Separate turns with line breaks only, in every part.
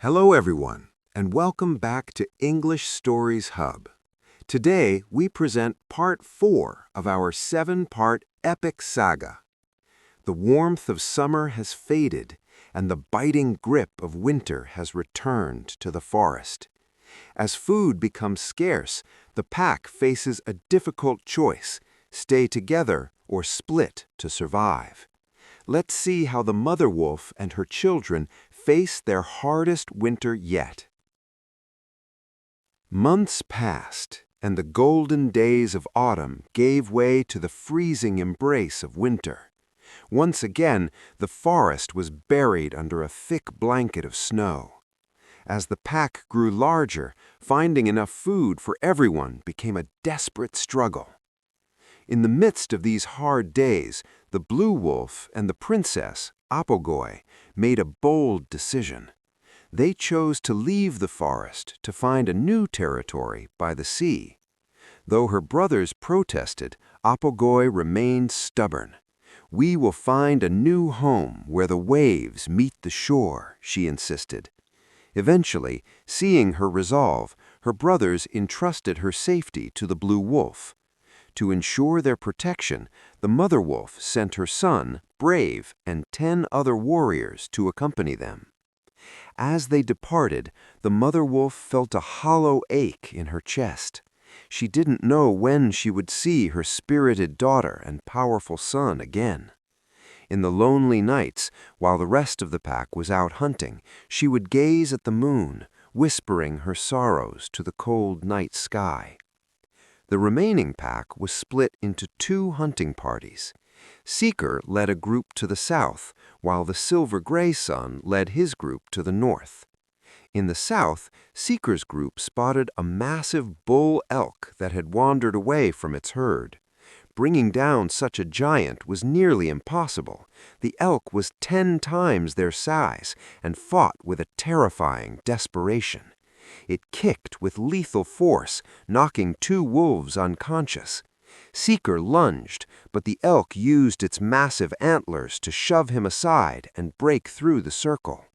Hello everyone, and welcome back to English Stories Hub. Today, we present part 4 of our 7-part epic saga. The warmth of summer has faded, and the biting grip of winter has returned to the forest. As food becomes scarce, the pack faces a difficult choice: stay together or split to survive. Let's see how the mother wolf and her children face their hardest winter yet. Months passed, and the golden days of autumn gave way to the freezing embrace of winter. Once again, the forest was buried under a thick blanket of snow. As the pack grew larger, finding enough food for everyone became a desperate struggle. In the midst of these hard days, the blue wolf and the princess, Oppog'oy, made a bold decision. They chose to leave the forest to find a new territory by the sea. Though her brothers protested, Oppog'oy remained stubborn. "We will find a new home where the waves meet the shore," she insisted. Eventually, seeing her resolve, her brothers entrusted her safety to the blue wolf. To ensure their protection, the mother wolf sent her son, Brave, and 10 other warriors to accompany them. As they departed, the mother wolf felt a hollow ache in her chest. She didn't know when she would see her spirited daughter and powerful son again. In the lonely nights, while the rest of the pack was out hunting, she would gaze at the moon, whispering her sorrows to the cold night sky. The remaining pack was split into 2 hunting parties. Seeker led a group to the south, while the silver-gray sun led his group to the north. In the south, Seeker's group spotted a massive bull elk that had wandered away from its herd. Bringing down such a giant was nearly impossible. The elk was 10 times their size and fought with a terrifying desperation. It kicked with lethal force, knocking 2 wolves unconscious. Seeker lunged, but the elk used its massive antlers to shove him aside and break through the circle.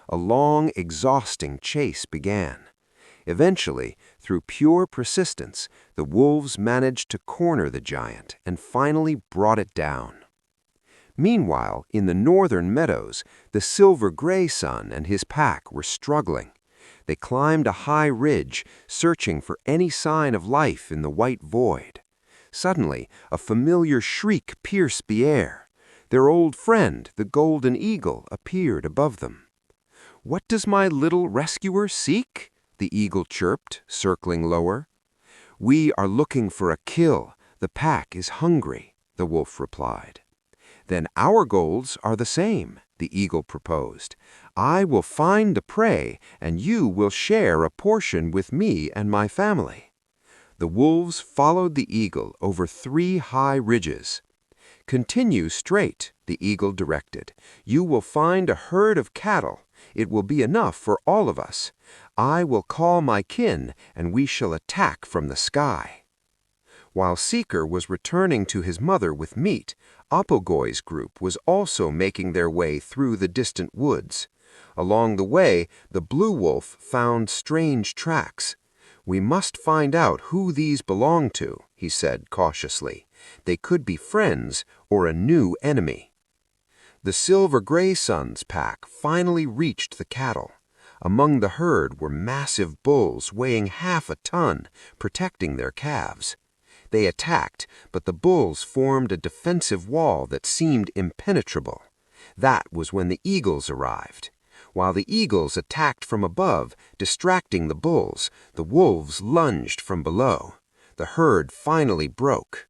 A long, exhausting chase began. Eventually, through pure persistence, the wolves managed to corner the giant and finally brought it down. Meanwhile, in the northern meadows, the silver-gray sun and his pack were struggling. They climbed a high ridge, searching for any sign of life in the white void. Suddenly, a familiar shriek pierced the air. Their old friend, the golden eagle, appeared above them. "What does my little rescuer seek?" the eagle chirped, circling lower. "We are looking for a kill. The pack is hungry," the wolf replied. "Then our goals are the same," the eagle proposed. "I will find the prey, and you will share a portion with me and my family." The wolves followed the eagle over 3 high ridges. "Continue straight," the eagle directed. "You will find a herd of cattle. It will be enough for all of us. I will call my kin, and we shall attack from the sky." While Seeker was returning to his mother with meat, Oppog'oy's group was also making their way through the distant woods. Along the way, the blue wolf found strange tracks. "We must find out who these belong to," he said cautiously. "They could be friends or a new enemy." The silver-gray sun's pack finally reached the cattle. Among the herd were massive bulls weighing half a ton, protecting their calves. They attacked, but the bulls formed a defensive wall that seemed impenetrable. That was when the eagles arrived. While the eagles attacked from above, distracting the bulls, the wolves lunged from below. The herd finally broke.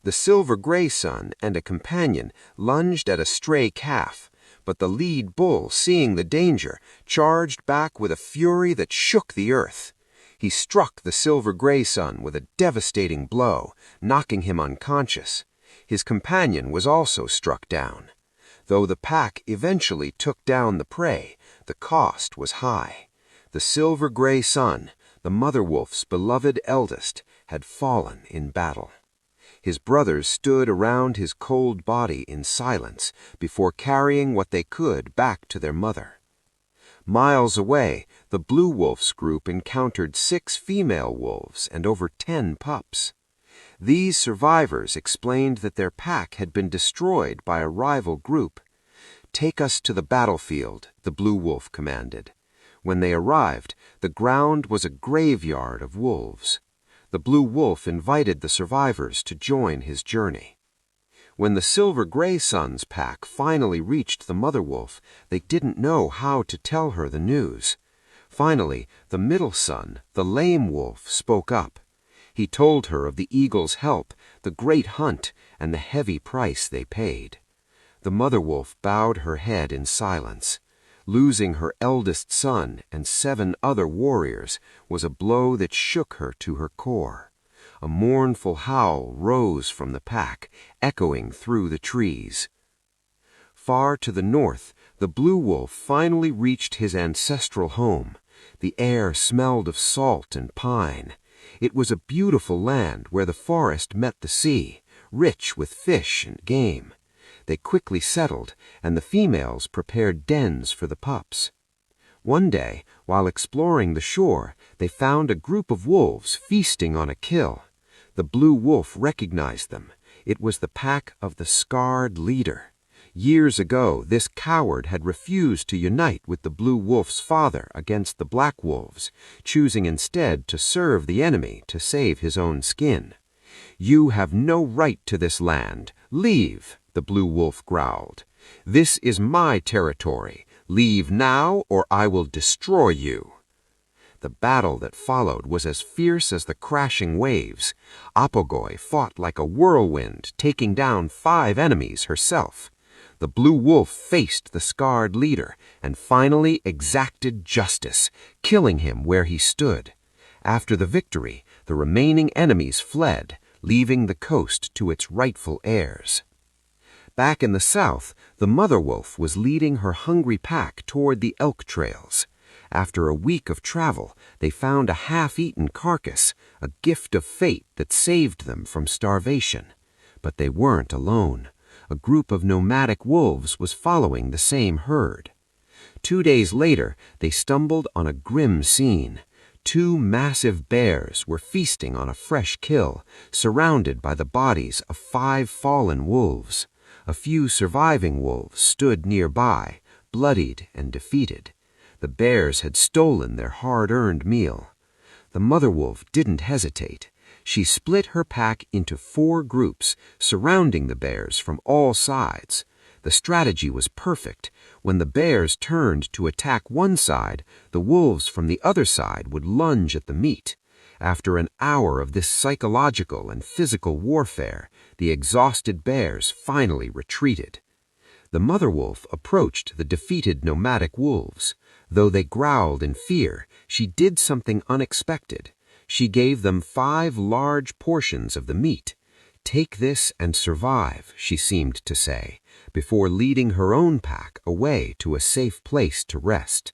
The silver-gray sun and a companion lunged at a stray calf, but the lead bull, seeing the danger, charged back with a fury that shook the earth. He struck the silver-gray sun with a devastating blow, knocking him unconscious. His companion was also struck down. Though the pack eventually took down the prey, the cost was high. The silver-gray sun, the mother wolf's beloved eldest, had fallen in battle. His brothers stood around his cold body in silence before carrying what they could back to their mother. Miles away, the blue wolf's group encountered 6 female wolves and over 10 pups. These survivors explained that their pack had been destroyed by a rival group. "Take us to the battlefield," the blue wolf commanded. When they arrived, the ground was a graveyard of wolves. The blue wolf invited the survivors to join his journey. When the silver-gray son's pack finally reached the mother wolf, they didn't know how to tell her the news. Finally, the middle son, the lame wolf, spoke up. He told her of the eagle's help, the great hunt, and the heavy price they paid. The mother wolf bowed her head in silence. Losing her eldest son and 7 other warriors was a blow that shook her to her core. A mournful howl rose from the pack, echoing through the trees. Far to the north, the blue wolf finally reached his ancestral home. The air smelled of salt and pine. It was a beautiful land where the forest met the sea, rich with fish and game. They quickly settled, and the females prepared dens for the pups. One day, while exploring the shore, they found a group of wolves feasting on a kill. The blue wolf recognized them. It was the pack of the scarred leader. Years ago, this coward had refused to unite with the blue wolf's father against the black wolves, choosing instead to serve the enemy to save his own skin. "You have no right to this land. Leave," the blue wolf growled. "This is my territory. Leave now, or I will destroy you." The battle that followed was as fierce as the crashing waves. Oppog'oy fought like a whirlwind, taking down 5 enemies herself. The blue wolf faced the scarred leader and finally exacted justice, killing him where he stood. After the victory, the remaining enemies fled, leaving the coast to its rightful heirs. Back in the south, the mother wolf was leading her hungry pack toward the elk trails. After a week of travel, they found a half-eaten carcass, a gift of fate that saved them from starvation. But they weren't alone. A group of nomadic wolves was following the same herd. 2 days later, they stumbled on a grim scene. 2 massive bears were feasting on a fresh kill, surrounded by the bodies of 5 fallen wolves. A few surviving wolves stood nearby, bloodied and defeated. The bears had stolen their hard-earned meal. The mother wolf didn't hesitate. She split her pack into 4 groups, surrounding the bears from all sides. The strategy was perfect. When the bears turned to attack one side, the wolves from the other side would lunge at the meat. After an hour of this psychological and physical warfare, the exhausted bears finally retreated. The mother wolf approached the defeated nomadic wolves. Though they growled in fear, she did something unexpected. She gave them 5 large portions of the meat. "Take this and survive," she seemed to say, before leading her own pack away to a safe place to rest.